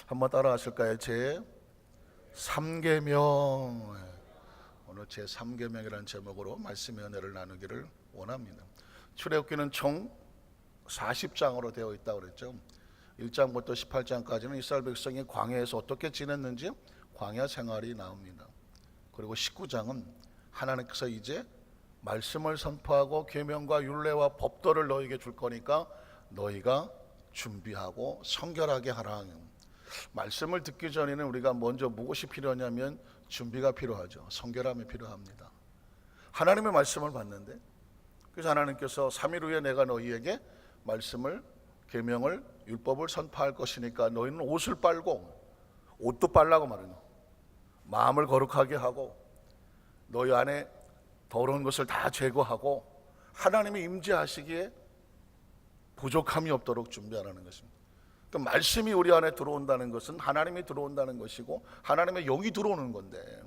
한번 따라 하실까요? 제 3계명. 오늘 제 3계명이라는 제목으로 말씀의 은혜를 나누기를 원합니다. 출애굽기는 총 40장으로 되어 있다고 그랬죠. 1장부터 18장까지는 이스라엘 백성이 광야에서 어떻게 지냈는지 광야 생활이 나옵니다. 그리고 19장은 하나님께서 이제 말씀을 선포하고 계명과 율례와 법도를 너희에게 줄 거니까 너희가 준비하고 성결하게 하라. 말씀을 듣기 전에는 우리가 먼저 무엇이 필요하냐면 준비가 필요하죠. 성결함이 필요합니다. 하나님의 말씀을 받는데, 그래서 하나님께서 3일 후에 내가 너희에게 말씀을, 계명을, 율법을 선포할 것이니까 너희는 옷을 빨고, 옷도 빨라고 말해요. 마음을 거룩하게 하고 너희 안에 더러운 것을 다 제거하고 하나님이 임재하시기에 부족함이 없도록 준비하라는 것입니다. 그러니까 말씀이 우리 안에 들어온다는 것은 하나님이 들어온다는 것이고 하나님의 영이 들어오는 건데,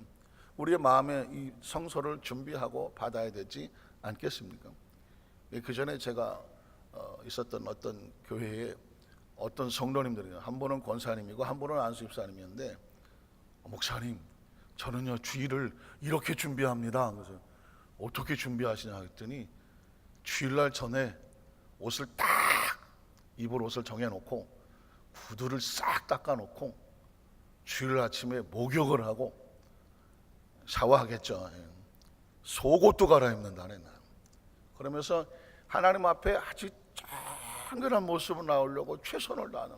우리의 마음에 이 성소를 준비하고 받아야 되지 않겠습니까? 그 전에 제가 있었던 어떤 교회에 어떤 성도님들이, 한 분은 권사님이고 한 분은 안수집사님이었는데, 목사님, 저는요 주일을 이렇게 준비합니다. 그래서 어떻게 준비하시냐 했더니, 주일날 전에 옷을 딱 입을 옷을 정해놓고 구두를 싹 닦아놓고 주일 아침에 목욕을 하고 샤워하겠죠. 속옷도 갈아입는다네. 그러면서 하나님 앞에 아주 청결한 모습을 나오려고 최선을 다하는.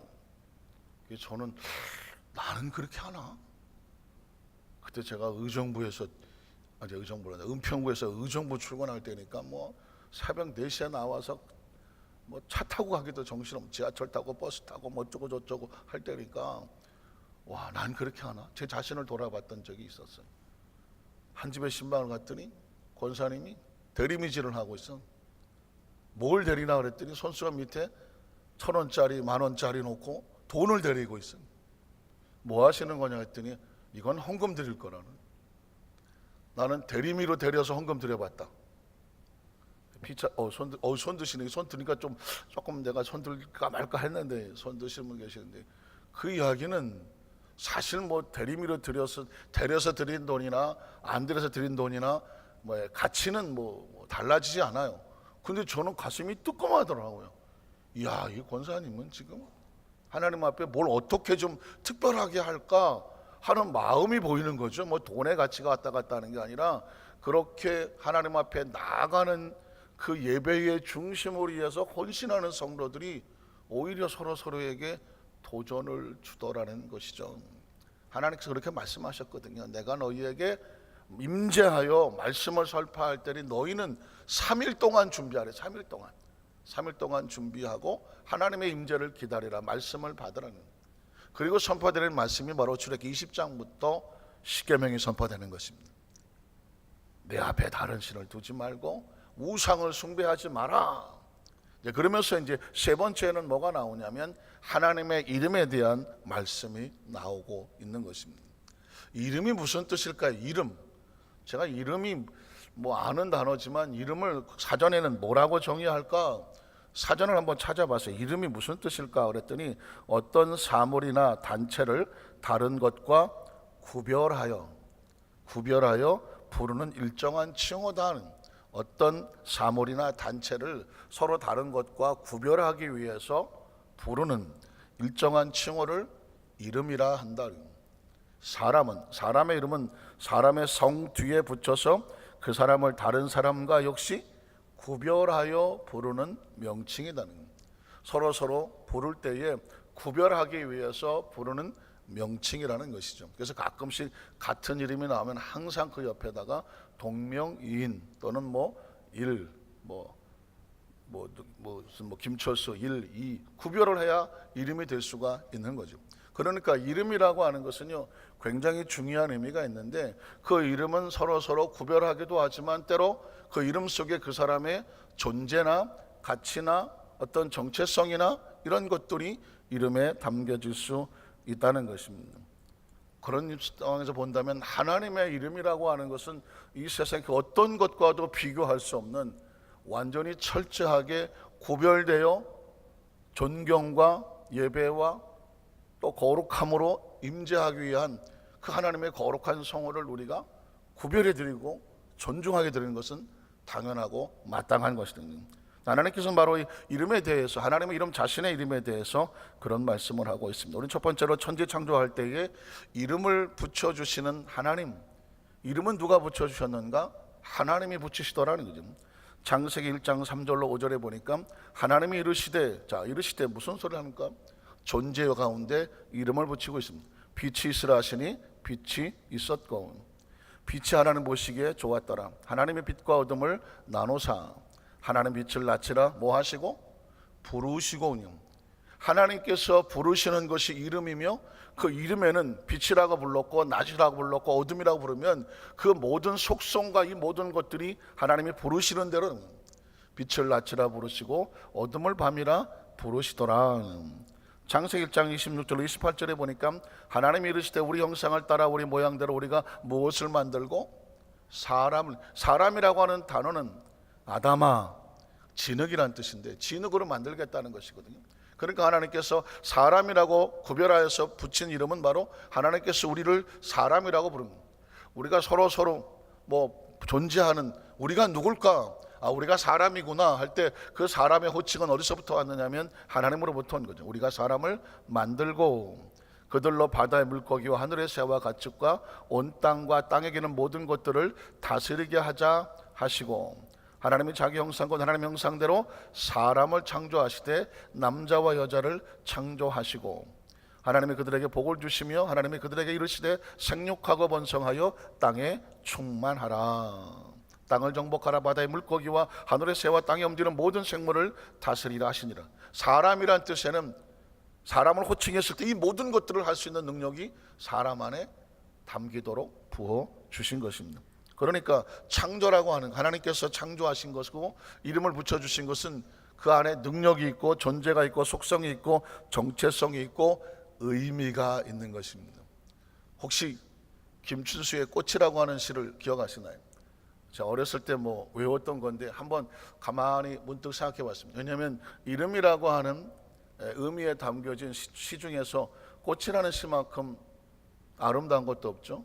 저는 나는 그렇게 하나? 그때 제가 은평구에서 의정부 출근할 때니까 뭐 새벽 4시에 나와서 뭐 차 타고 가기도 정신없고 지하철 타고 버스 타고 뭐 어쩌고 저쩌고 할 때니까, 와, 난 그렇게 하나? 제 자신을 돌아봤던 적이 있었어요. 한 집에 신방을 갔더니 권사님이 대리미질을 하고 있어. 뭘 대리나 그랬더니 손수건 밑에 1,000원짜리 10,000원짜리 놓고 돈을 대리고 있어. 뭐 하시는 거냐 했더니 이건 헌금 드릴 거라는. 나는 대리미로 데려서 헌금 드려봤다. 손 드시는, 손 드니까 조금 내가 손 들까 말까 했는데 손 드시는 분 계시는데, 그 이야기는 사실 뭐 대리미로 데려서 드린 돈이나 안 데려서 드린 돈이나 뭐 가치는 뭐 달라지지 않아요. 근데 저는 가슴이 뜨끔하더라고요. 이야, 이 권사님은 지금 하나님 앞에 뭘 어떻게 좀 특별하게 할까 하는 마음이 보이는 거죠. 뭐 돈의 가치가 왔다 갔다 하는 게 아니라, 그렇게 하나님 앞에 나아가는 그 예배의 중심을 위해서 헌신하는 성도들이 오히려 서로에게 도전을 주더라는 것이죠. 하나님께서 그렇게 말씀하셨거든요. 내가 너희에게 임재하여 말씀을 설파할 때니 너희는 3일 동안 준비하래. 3일 동안 준비하고 하나님의 임재를 기다리라. 말씀을 받으라는. 그리고 선포되는 말씀이 바로 출애굽기 20장부터 십계명이 선포되는 것입니다. 내 앞에 다른 신을 두지 말고 우상을 숭배하지 마라. 그러면서 이제 세 번째는 뭐가 나오냐면 하나님의 이름에 대한 말씀이 나오고 있는 것입니다. 이름이 무슨 뜻일까요? 이름. 제가 이름이 뭐 아는 단어지만 이름을 사전에는 뭐라고 정의할까? 사전을 한번 찾아봤어요. 이름이 무슨 뜻일까? 그랬더니 어떤 사물이나 단체를 다른 것과 구별하여 부르는 일정한 칭호다. 어떤 사물이나 단체를 서로 다른 것과 구별하기 위해서 부르는 일정한 칭호를 이름이라 한다. 사람의 이름은 사람의 성 뒤에 붙여서 그 사람을 다른 사람과 역시 구별하여 부르는 명칭이다. 서로 부를 때에 구별하기 위해서 부르는 명칭이라는 것이죠. 그래서 가끔씩 같은 이름이 나오면 항상 그 옆에다가 동명이인 또는 김철수 1, 2 구별을 해야 이름이 될 수가 있는 거죠. 그러니까 이름이라고 하는 것은요 굉장히 중요한 의미가 있는데, 그 이름은 서로 구별하기도 하지만 때로 그 이름 속에 그 사람의 존재나 가치나 어떤 정체성이나 이런 것들이 이름에 담겨질 수 있다는 것입니다. 그런 상황에서 본다면 하나님의 이름이라고 하는 것은 이 세상 그 어떤 것과도 비교할 수 없는 완전히 철저하게 구별되어 존경과 예배와 또 거룩함으로 임재하기 위한 그 하나님의 거룩한 성호를 우리가 구별해 드리고 존중하게 드리는 것은 당연하고 마땅한 것이거든요. 하나님께서는 바로 이 이름에 대해서, 하나님의 이름 자신의 이름에 대해서 그런 말씀을 하고 있습니다. 우리는 첫 번째로 천지 창조할 때에 이름을 붙여주시는 하나님, 이름은 누가 붙여주셨는가? 하나님이 붙이시더라는 거죠. 창세기 1장 3절로 5절에 보니까 하나님이 이르시되, 자, 이르시되 무슨 소리를 합니까? 존재 가운데 이름을 붙이고 있습니다. 빛이 있으라 하시니 빛이 있었고, 빛이 하나님 보시기에 좋았더라. 하나님의 빛과 어둠을 나누사 하나님 빛을 낮추라 뭐 하시고? 부르시고. 하나님께서 부르시는 것이 이름이며 그 이름에는 빛이라고 불렀고 낮이라고 불렀고 어둠이라고 부르면 그 모든 속성과 이 모든 것들이 하나님이 부르시는 대로 빛을 낮이라 부르시고 어둠을 밤이라 부르시더라. 창세기 1장 26절 28절에 보니까 하나님이 이르시되 우리 형상을 따라 우리 모양대로 우리가 무엇을 만들고? 사람이라고 하는 단어는 아담아, 진흙이라는 뜻인데 진흙으로 만들겠다는 것이거든요. 그러니까 하나님께서 사람이라고 구별하여서 붙인 이름은 바로 하나님께서 우리를 사람이라고 부릅니다. 우리가 서로 뭐 존재하는, 우리가 누굴까? 우리가 사람이구나 할 때 그 사람의 호칭은 어디서부터 왔느냐면 하나님으로부터 온 거죠. 우리가 사람을 만들고 그들로 바다의 물고기와 하늘의 새와 가축과 온 땅과 땅에 기는 모든 것들을 다스리게 하자 하시고, 하나님이 자기 형상과 하나님의 형상대로 사람을 창조하시되 남자와 여자를 창조하시고, 하나님이 그들에게 복을 주시며 하나님이 그들에게 이르시되 생육하고 번성하여 땅에 충만하라. 땅을 정복하라. 바다의 물고기와 하늘의 새와 땅에 움직이는 모든 생물을 다스리라 하시니라. 사람이란 뜻에는 사람을 호칭했을 때 이 모든 것들을 할 수 있는 능력이 사람 안에 담기도록 부어 주신 것입니다. 그러니까 창조라고 하는, 하나님께서 창조하신 것이고 이름을 붙여주신 것은 그 안에 능력이 있고 존재가 있고 속성이 있고 정체성이 있고 의미가 있는 것입니다. 혹시 김춘수의 꽃이라고 하는 시를 기억하시나요? 제가 어렸을 때 뭐 외웠던 건데 한번 가만히 문득 생각해 봤습니다. 왜냐하면 이름이라고 하는 의미에 담겨진 시 중에서 꽃이라는 시만큼 아름다운 것도 없죠.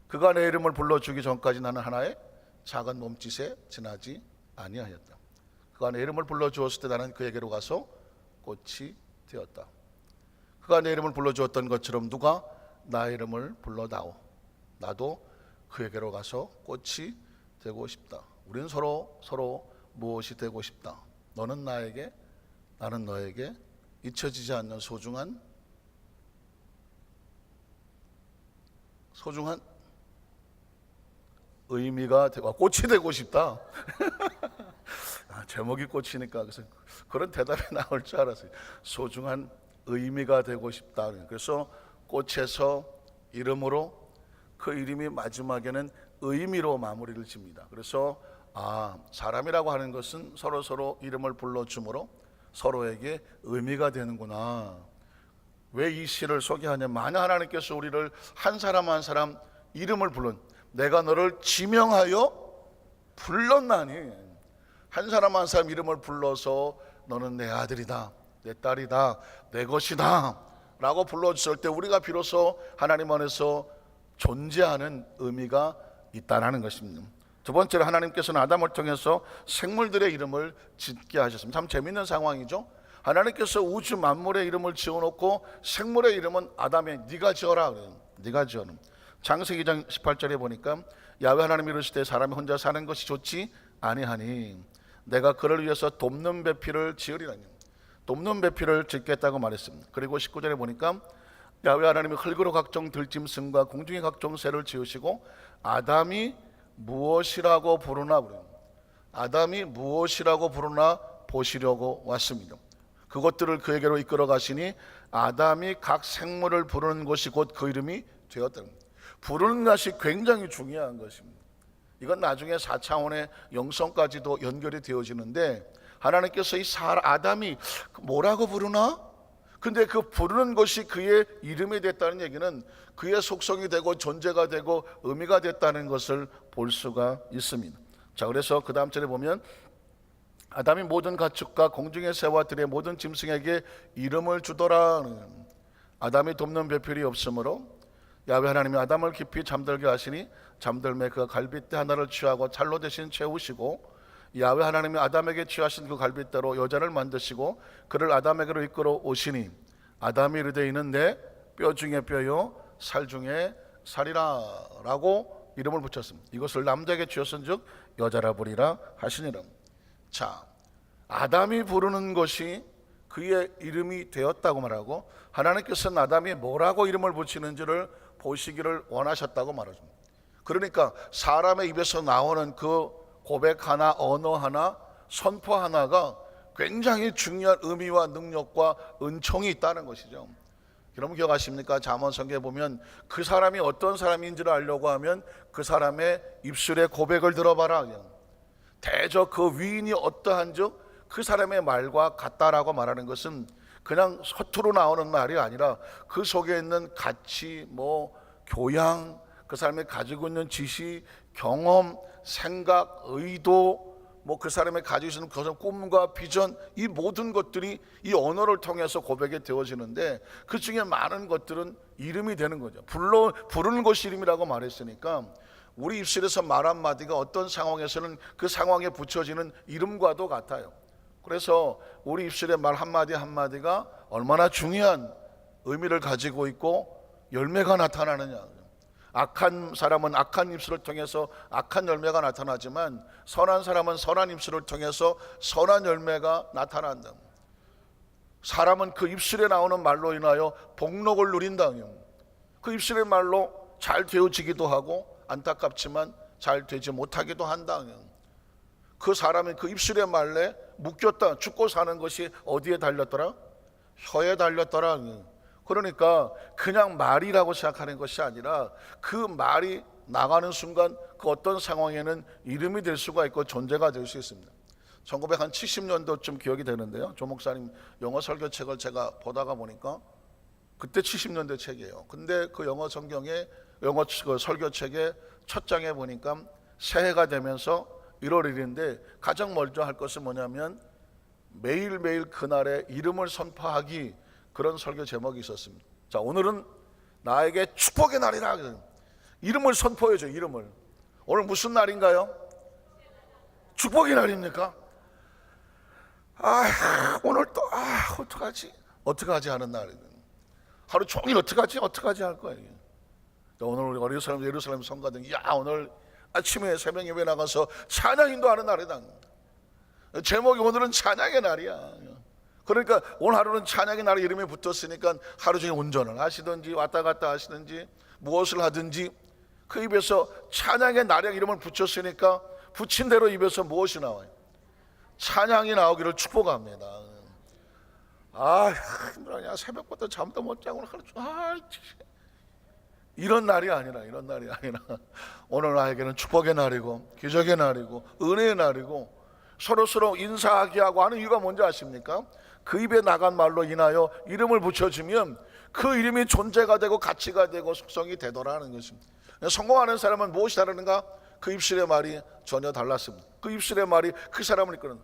그가 내 이름을 불러주기 전까지 나는 하나의 작은 몸짓에 지나지 아니하였다. 그가 내 이름을 불러주었을 때 나는 그에게로 가서 꽃이 되었다. 그가 내 이름을 불러주었던 것처럼 누가 나의 이름을 불러다오. 나도 그에게로 가서 꽃이 되고 싶다. 우리는 서로 무엇이 되고 싶다. 너는 나에게, 나는 너에게 잊혀지지 않는 소중한 의미가 되고, 꽃이 되고 싶다. 제목이 꽃이니까 그래서 그런 대답이 나올 줄 알았어요. 소중한 의미가 되고 싶다. 그래서 꽃에서 이름으로, 그 이름이 마지막에는 의미로 마무리를 짓니다. 그래서 사람이라고 하는 것은 서로 이름을 불러줌으로 서로에게 의미가 되는구나. 왜 이 시를 소개하냐면, 만약 하나님께서 우리를 한 사람 한 사람 이름을 내가 너를 지명하여 불렀나니, 한 사람 한 사람 이름을 불러서 너는 내 아들이다, 내 딸이다, 내 것이다 라고 불러줬을 때 우리가 비로소 하나님 안에서 존재하는 의미가 있다는 것입니다. 두 번째로 하나님께서는 아담을 통해서 생물들의 이름을 짓게 하셨습니다. 참 재밌는 상황이죠. 하나님께서 우주 만물의 이름을 지어놓고 생물의 이름은 아담의 네가 지어라 그래요. 네가 지어라. 창세기 2장 18절에 보니까 야훼 하나님이 이르시되 사람이 혼자 사는 것이 좋지 아니하니 내가 그를 위해서 돕는 배필을 지으리라니. 돕는 배필을 짓겠다고 말했습니다. 그리고 19절에 보니까 야훼 하나님이 흙으로 각종 들짐승과 공중의 각종 새를 지으시고 아담이 무엇이라고 부르나 그래요. 아담이 무엇이라고 부르나 보시려고 왔습니다. 그것들을 그에게로 이끌어 가시니 아담이 각 생물을 부르는 것이 곧 그 이름이 되었다는 겁니다. 부르는 것이 굉장히 중요한 것입니다. 이건 나중에 4차원의 영성까지도 연결이 되어지는데, 하나님께서 이 아담이 뭐라고 부르나? 근데 그 부르는 것이 그의 이름이 됐다는 얘기는 그의 속성이 되고 존재가 되고 의미가 됐다는 것을 볼 수가 있습니다. 자, 그래서 그 다음 절에 보면 아담이 모든 가축과 공중의 새와 들의 모든 짐승에게 이름을 주더라. 아담이 돕는 배필이 없으므로 야훼 하나님이 아담을 깊이 잠들게 하시니 잠들매 그가 갈빗대 하나를 취하고 찰로 대신 채우시고 야훼 하나님이 아담에게 취하신 그 갈빗대로 여자를 만드시고 그를 아담에게로 이끌어 오시니 아담이 이르되 이는 내 뼈 중에 뼈요 살 중에 살이라 라고 이름을 붙였습니다. 이것을 남자에게 주었은즉 여자라 부리라 하시니라. 자, 아담이 부르는 것이 그의 이름이 되었다고 말하고 하나님께서는 아담이 뭐라고 이름을 붙이는지를 보시기를 원하셨다고 말하죠. 그러니까 사람의 입에서 나오는 그 고백 하나, 언어 하나, 선포 하나가 굉장히 중요한 의미와 능력과 은총이 있다는 것이죠. 여러분 기억하십니까? 잠언성경에 보면 그 사람이 어떤 사람인지를 알려고 하면 그 사람의 입술의 고백을 들어봐라. 대저 그 위인이 어떠한즉 그 사람의 말과 같다라고 말하는 것은 그냥 서투로 나오는 말이 아니라 그 속에 있는 가치, 교양, 그 사람이 가지고 있는 지식, 경험, 생각, 의도, 그 사람이 가지고 있는 그런 꿈과 비전, 이 모든 것들이 이 언어를 통해서 고백이 되어지는데 그 중에 많은 것들은 이름이 되는 거죠. 부르는 것이 이름이라고 말했으니까 우리 입술에서 말 한마디가 어떤 상황에서는 그 상황에 붙여지는 이름과도 같아요. 그래서 우리 입술의 말 한마디 한마디가 얼마나 중요한 의미를 가지고 있고 열매가 나타나느냐. 악한 사람은 악한 입술을 통해서 악한 열매가 나타나지만 선한 사람은 선한 입술을 통해서 선한 열매가 나타난다. 사람은 그 입술에 나오는 말로 인하여 복록을 누린다. 그 입술의 말로 잘 되어지기도 하고 안타깝지만 잘 되지 못하기도 한다. 그 사람이 그 입술의 말에 묶였다. 죽고 사는 것이 어디에 달렸더라? 혀에 달렸더라. 그러니까 그냥 말이라고 생각하는 것이 아니라 그 말이 나가는 순간 그 어떤 상황에는 이름이 될 수가 있고 존재가 될 수 있습니다. 1970년도쯤 기억이 되는데요. 조 목사님 영어 설교책을 제가 보다가 보니까 그때 70년대 책이에요. 근데 그 영어 성경에 영어 설교책의 첫 장에 보니까 새해가 되면서 1월 1일인데 가장 먼저 할 것은 뭐냐면 매일매일 그날의 이름을 선포하기, 그런 설교 제목이 있었습니다. 자, 오늘은 나에게 축복의 날이라. 이름을 선포해줘. 이름을. 오늘 무슨 날인가요? 축복의 날입니까? 오늘 또 어떡하지 하는 날이거든요. 하루 종일 어떡하지 할 거예요. 오늘 우리 예루살렘 성가등 오늘 아침에 새벽 예배 나가서 찬양 인도하는 날이다. 제목이 오늘은 찬양의 날이야. 그러니까 오늘 하루는 찬양의 날에 이름이 붙었으니까 하루 종일 운전을 하시든지 왔다 갔다 하시든지 무엇을 하든지 그 입에서 찬양의 날에 이름을 붙였으니까 붙인 대로 입에서 무엇이 나와요? 찬양이 나오기를 축복합니다. 힘들어냐. 새벽부터 잠도 못 자고 하루 종일 이런 날이 아니라 오늘 나에게는 축복의 날이고 기적의 날이고 은혜의 날이고 서로 인사하게 하고 하는 이유가 뭔지 아십니까? 그 입에 나간 말로 인하여 이름을 붙여주면 그 이름이 존재가 되고 가치가 되고 속성이 되더라는 것입니다. 성공하는 사람은 무엇이 다르는가? 그 입술의 말이 전혀 달랐습니다. 그 입술의 말이 그 사람을 이끄는.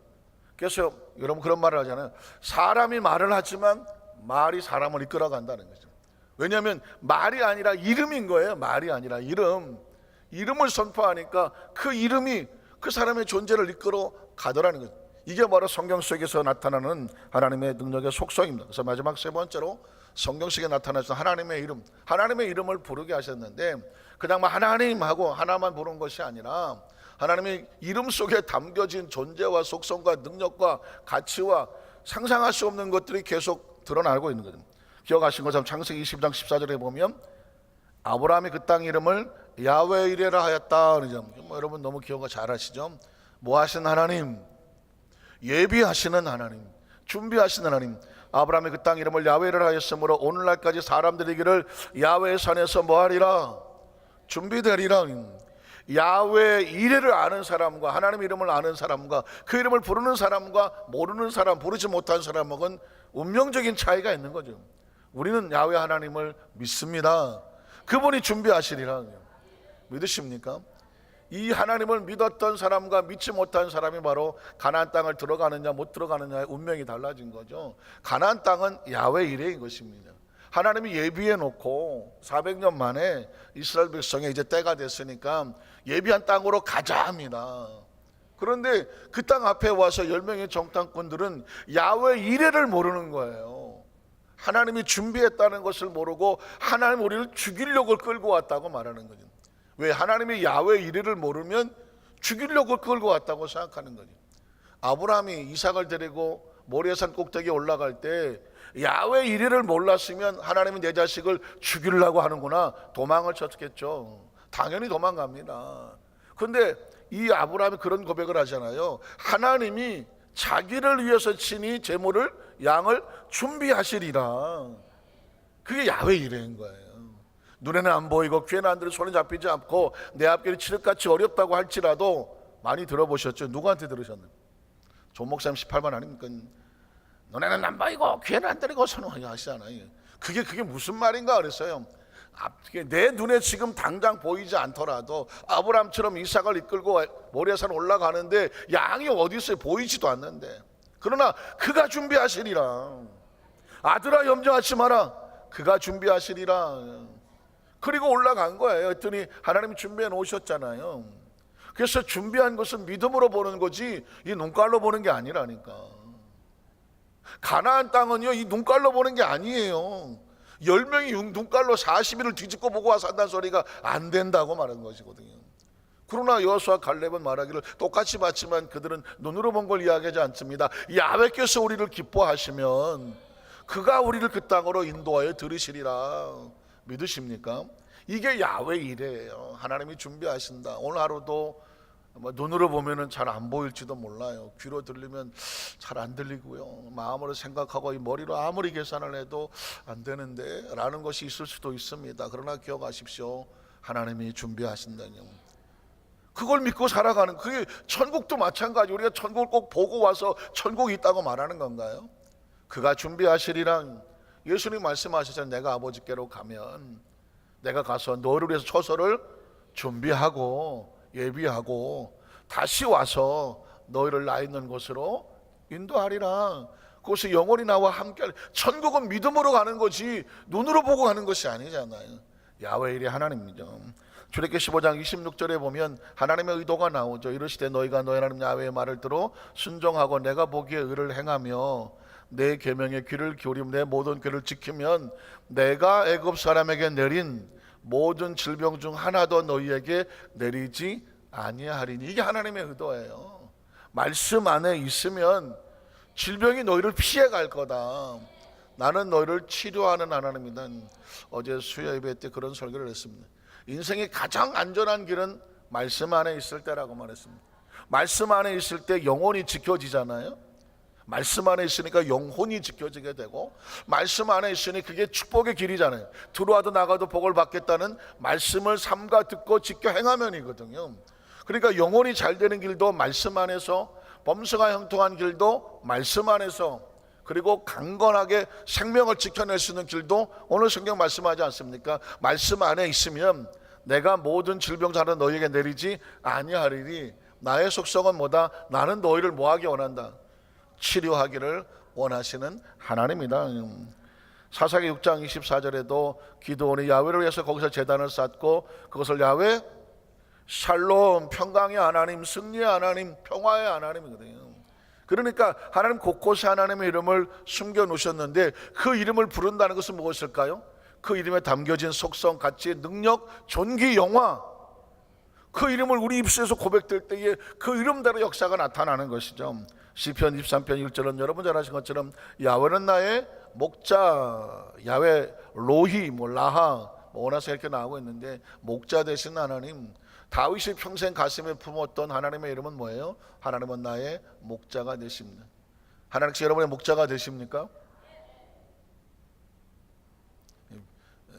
그래서 여러분 그런 말을 하잖아요. 사람이 말을 하지만 말이 사람을 이끌어간다는 거죠. 왜냐하면 말이 아니라 이름인 거예요. 말이 아니라 이름을 선포하니까 그 이름이 그 사람의 존재를 이끌어 가더라는 거죠. 이게 바로 성경 속에서 나타나는 하나님의 능력의 속성입니다. 그래서 마지막 세 번째로 성경 속에 나타나서 하나님의 이름을 부르게 하셨는데 그냥 하나님하고 하나만 부르는 것이 아니라 하나님의 이름 속에 담겨진 존재와 속성과 능력과 가치와 상상할 수 없는 것들이 계속 드러나고 있는 거죠. 기억하신 것처럼 창세기 20장 14절에 보면 아브라함이 그 땅 이름을 야훼 이레라 하였다. 여러분 너무 기억을 잘 하시죠? 뭐 하시는 하나님? 예비하시는 하나님, 준비하시는 하나님. 아브라함이 그 땅 이름을 야훼를 하였으므로 오늘날까지 사람들이 이기를 야훼 산에서 뭐하리라? 준비되리라. 야훼 이레를 아는 사람과 하나님 이름을 아는 사람과 그 이름을 부르는 사람과 모르는 사람, 부르지 못한 사람은 운명적인 차이가 있는 거죠. 우리는 야훼 하나님을 믿습니다. 그분이 준비하시리라. 믿으십니까? 이 하나님을 믿었던 사람과 믿지 못한 사람이 바로 가나안 땅을 들어가느냐 못 들어가느냐의 운명이 달라진 거죠. 가나안 땅은 야훼 이레인 것입니다. 하나님이 예비해 놓고 400년 만에 이스라엘 백성의 이제 때가 됐으니까 예비한 땅으로 가자 합니다. 그런데 그 땅 앞에 와서 10명의 정탐꾼들은 야훼 이레를 모르는 거예요. 하나님이 준비했다는 것을 모르고 하나님 우리를 죽이려고 끌고 왔다고 말하는 거죠. 왜? 하나님이 야훼 이레를 모르면 죽이려고 끌고 왔다고 생각하는 거죠. 아브라함이 이삭을 데리고 모리아산 꼭대기에 올라갈 때 야훼 이레를 몰랐으면 하나님은 내 자식을 죽이려고 하는구나, 도망을 쳤겠죠. 당연히 도망갑니다. 그런데 이 아브라함이 그런 고백을 하잖아요. 하나님이 자기를 위해서 친히 제물을, 양을 준비하시리라. 그게 야훼 이레인 거예요. 눈에는 안 보이고 귀에는 안 들리고 손에 잡히지 않고 내 앞길이 칠흑같이 어렵다고 할지라도, 많이 들어보셨죠? 누구한테 들으셨나요? 조 목사님 18번 아닙니까? 눈에는 안 보이고 귀에는 안 들리고 손은 하시잖아요. 그게 무슨 말인가 그랬어요. 내 눈에 지금 당장 보이지 않더라도 아브라함처럼 이삭을 이끌고 모리아산 올라가는데 양이 어디 있어요? 보이지도 않는데. 그러나 그가 준비하시리라. 아들아 염려하지 마라. 그가 준비하시리라. 그리고 올라간 거예요. 했더니 하나님이 준비해 놓으셨잖아요. 그래서 준비한 것은 믿음으로 보는 거지 이 눈깔로 보는 게 아니라니까. 가나안 땅은요, 이 눈깔로 보는 게 아니에요. 10명이 눈깔로 40일을 뒤집고 보고 와서 한다는 소리가 안 된다고 말한 것이거든요. 그러나 여호수아 갈렙은 말하기를 똑같이 봤지만 그들은 눈으로 본 걸 이야기하지 않습니다. 야훼께서 우리를 기뻐하시면 그가 우리를 그 땅으로 인도하여 들으시리라. 믿으십니까? 이게 야훼 이레예요. 하나님이 준비하신다. 오늘 하루도 눈으로 보면은 잘 안 보일지도 몰라요. 귀로 들리면 잘 안 들리고요. 마음으로 생각하고 이 머리로 아무리 계산을 해도 안 되는데 라는 것이 있을 수도 있습니다. 그러나 기억하십시오. 하나님이 준비하신다뇨. 그걸 믿고 살아가는, 그게 천국도 마찬가지. 우리가 천국을 꼭 보고 와서 천국이 있다고 말하는 건가요? 그가 준비하시리랑 예수님 말씀하셨잖아요. 내가 아버지께로 가면 내가 가서 너를 위해서 처소를 준비하고 예비하고 다시 와서 너희를 나 있는 곳으로 인도하리라. 그것이 영원히 나와 함께. 천국은 믿음으로 가는 거지 눈으로 보고 가는 것이 아니잖아요. 야훼 이레 하나님이죠. 출애굽기 15장 26절에 보면 하나님의 의도가 나오죠. 이르시되 너희가 너희 하나님 야훼의 말을 들어 순종하고 내가 보기에 의를 행하며 내 계명에 귀를 기울이며 내 모든 궤를 지키면 내가 애굽 사람에게 내린 모든 질병 중 하나도 너희에게 내리지 아니하리니. 이게 하나님의 의도예요. 말씀 안에 있으면 질병이 너희를 피해 갈 거다. 나는 너희를 치료하는 하나님이다. 어제 수요 예배 때 그런 설교를 했습니다. 인생의 가장 안전한 길은 말씀 안에 있을 때라고 말했습니다. 말씀 안에 있을 때 영혼이 지켜지잖아요. 말씀 안에 있으니까 영혼이 지켜지게 되고, 말씀 안에 있으니 그게 축복의 길이잖아요. 들어와도 나가도 복을 받겠다는 말씀을 삼가 듣고 지켜 행하면이거든요. 그러니까 영혼이 잘 되는 길도 말씀 안에서, 범사가 형통한 길도 말씀 안에서, 그리고 강건하게 생명을 지켜낼 수 있는 길도 오늘 성경 말씀하지 않습니까? 말씀 안에 있으면 내가 모든 질병 자는 너희에게 내리지 아니하리니. 나의 속성은 뭐다? 나는 너희를 뭐하기 원한다? 치료하기를 원하시는 하나님이다. 사사기 6장 24절에도 기드온이 야훼를 위해서 거기서 제단을 쌓고 그것을 야훼 샬롬, 평강의 하나님, 승리의 하나님, 평화의 하나님이거든요. 그러니까 하나님 곳곳에 하나님의 이름을 숨겨 놓으셨는데 그 이름을 부른다는 것은 무엇일까요? 그 이름에 담겨진 속성, 가치, 능력, 존귀, 영화, 그 이름을 우리 입술에서 고백될 때에 그 이름대로 역사가 나타나는 것이죠. 시편 23편 1절은 여러분 잘 아시는 것처럼 야훼는 나의 목자, 야훼 로히, 라하, 오나서 이렇게 나오고 있는데 목자 되신 하나님, 다윗이 평생 가슴에 품었던 하나님의 이름은 뭐예요? 하나님은 나의 목자가 되십니다. 하나님께서 여러분의 목자가 되십니까?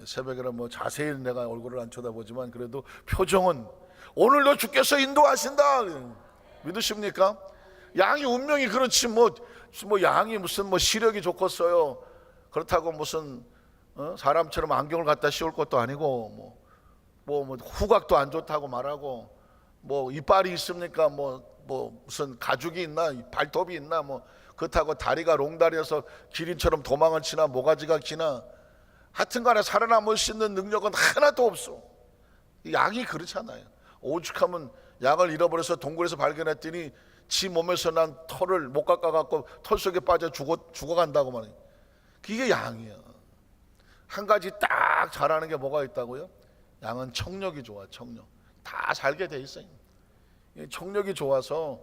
새벽에는 자세히 내가 얼굴을 안 쳐다보지만 그래도 표정은 오늘도 주께서 인도하신다. 믿으십니까? 양이 운명이 그렇지 양이 무슨 시력이 좋겠어요. 그렇다고 무슨 사람처럼 안경을 갖다 씌울 것도 아니고 후각도 안 좋다고 말하고 이빨이 있습니까? 무슨 가죽이 있나? 발톱이 있나? 그렇다고 다리가 롱다리여서 기린처럼 도망을 치나 모가지가 기나? 하여튼간에 살아남을 수 있는 능력은 하나도 없어. 양이 그렇잖아요. 오죽하면 양을 잃어버려서 동굴에서 발견했더니 지 몸에서 난 털을 못 깎아갖고 털 속에 빠져 죽어간다고 말이에요. 그게 양이야. 한 가지 딱 잘하는 게 뭐가 있다고요? 양은 청력이 좋아. 청력. 다 살게 돼 있어요. 청력이 좋아서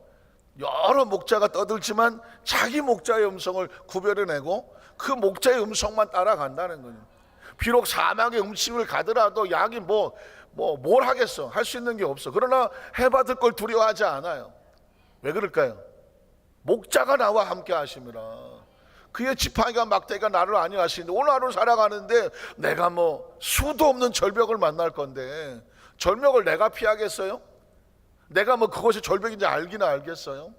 여러 목자가 떠들지만 자기 목자의 음성을 구별해내고 그 목자의 음성만 따라간다는 거예요. 비록 사망의 음침을 가더라도 양이 뭘 하겠어. 할 수 있는 게 없어. 그러나 해받을 걸 두려워하지 않아요. 왜 그럴까요? 목자가 나와 함께 하심이라. 그의 지팡이가 막대기가 나를 안위하시는데 오늘 하루 살아가는데 내가 수도 없는 절벽을 만날 건데 절벽을 내가 피하겠어요? 내가 그것이 절벽인지 알기나 알겠어요?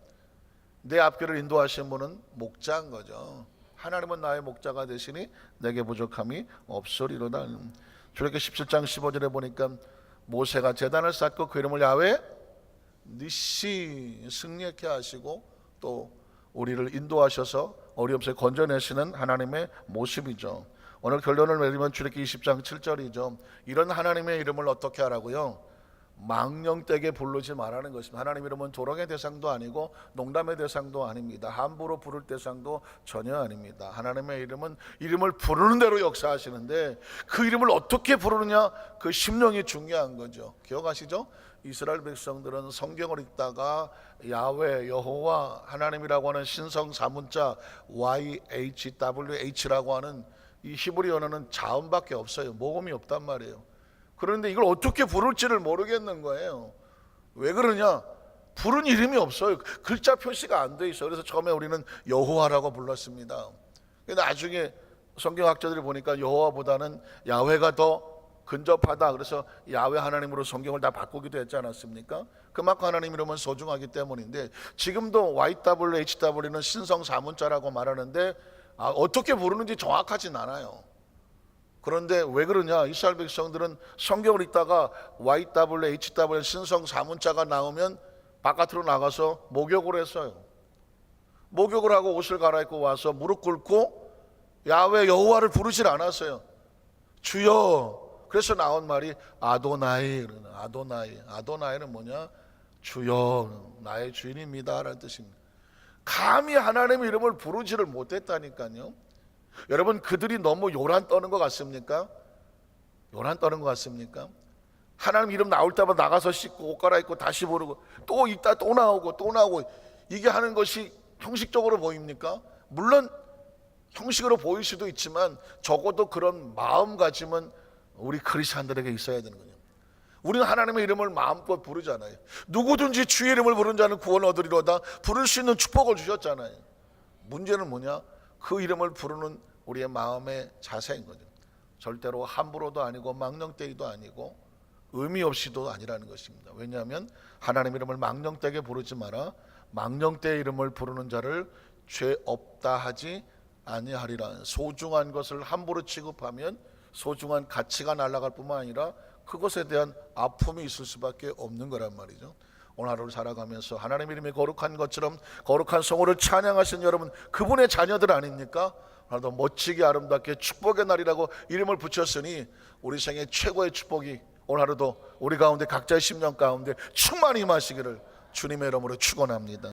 내 앞길을 인도하신 분은 목자인 거죠. 하나님은 나의 목자가 되시니 내게 부족함이 없으리로다. 출애굽기 17장 15절에 보니까 모세가 제단을 쌓고 그 이름을 야훼 니시 승리케 하시고 또 우리를 인도하셔서 어려움에서 건져내시는 하나님의 모습이죠. 오늘 결론을 내리면 출애굽기 20장 7절이죠. 이런 하나님의 이름을 어떻게 하라고요? 망령되게 부르지 말라는 것입니다. 하나님 이름은 조롱의 대상도 아니고 농담의 대상도 아닙니다. 함부로 부를 대상도 전혀 아닙니다. 하나님의 이름은 이름을 부르는 대로 역사하시는데 그 이름을 어떻게 부르느냐, 그 심령이 중요한 거죠. 기억하시죠? 이스라엘 백성들은 성경을 읽다가 야훼, 여호와, 하나님이라고 하는 신성 사문자 YHWH라고 하는 이 히브리 언어는 자음밖에 없어요. 모음이 없단 말이에요. 그런데 이걸 어떻게 부를지를 모르겠는 거예요. 왜 그러냐? 부른 이름이 없어요. 글자 표시가 안 돼 있어요. 그래서 처음에 우리는 여호와라고 불렀습니다. 나중에 성경학자들이 보니까 여호와보다는 야훼가 더 근접하다. 그래서 야훼 하나님으로 성경을 다 바꾸기도 했지 않았습니까? 그만큼 하나님 이름은 소중하기 때문인데 지금도 YHW는 신성 사문자라고 말하는데 어떻게 부르는지 정확하진 않아요. 그런데 왜 그러냐? 이스라엘 백성들은 성경을 읽다가 YHW 신성 사문자가 나오면 바깥으로 나가서 목욕을 했어요. 목욕을 하고 옷을 갈아입고 와서 무릎 꿇고 야훼 여호와를 부르질 않았어요. 주여. 그래서 나온 말이 아도나이. 아도나이는 뭐냐? 주여, 나의 주인입니다 라는 뜻입니다. 감히 하나님의 이름을 부르지를 못했다니까요. 여러분, 그들이 너무 요란 떠는 것 같습니까? 요란 떠는 것 같습니까? 하나님 이름 나올 때마다 나가서 씻고 옷 갈아입고 다시 부르고 또 있다 또 나오고 이게 하는 것이 형식적으로 보입니까? 물론 형식으로 보일 수도 있지만 적어도 그런 마음가짐은 우리 크리스찬들에게 있어야 되는 거예요. 우리는 하나님의 이름을 마음껏 부르잖아요. 누구든지 주의 이름을 부른 자는 구원 얻으리로다. 부를 수 있는 축복을 주셨잖아요. 문제는 뭐냐? 그 이름을 부르는 우리의 마음의 자세인 거죠. 절대로 함부로도 아니고 망령되기도 아니고 의미 없이도 아니라는 것입니다. 왜냐하면 하나님 이름을 망령되게 부르지 마라. 망령되의 이름을 부르는 자를 죄 없다 하지 아니하리라. 소중한 것을 함부로 취급하면 소중한 가치가 날아갈 뿐만 아니라 그것에 대한 아픔이 있을 수밖에 없는 거란 말이죠. 오늘 하루를 살아가면서 하나님 이름이 거룩한 것처럼 거룩한 성호를 찬양하신 여러분, 그분의 자녀들 아닙니까? 오늘도 멋지게 아름답게 축복의 날이라고 이름을 붙였으니 우리 생애 최고의 축복이 오늘 하루도 우리 가운데 각자의 심령 가운데 충만히 임하시기를 주님의 이름으로 축원합니다.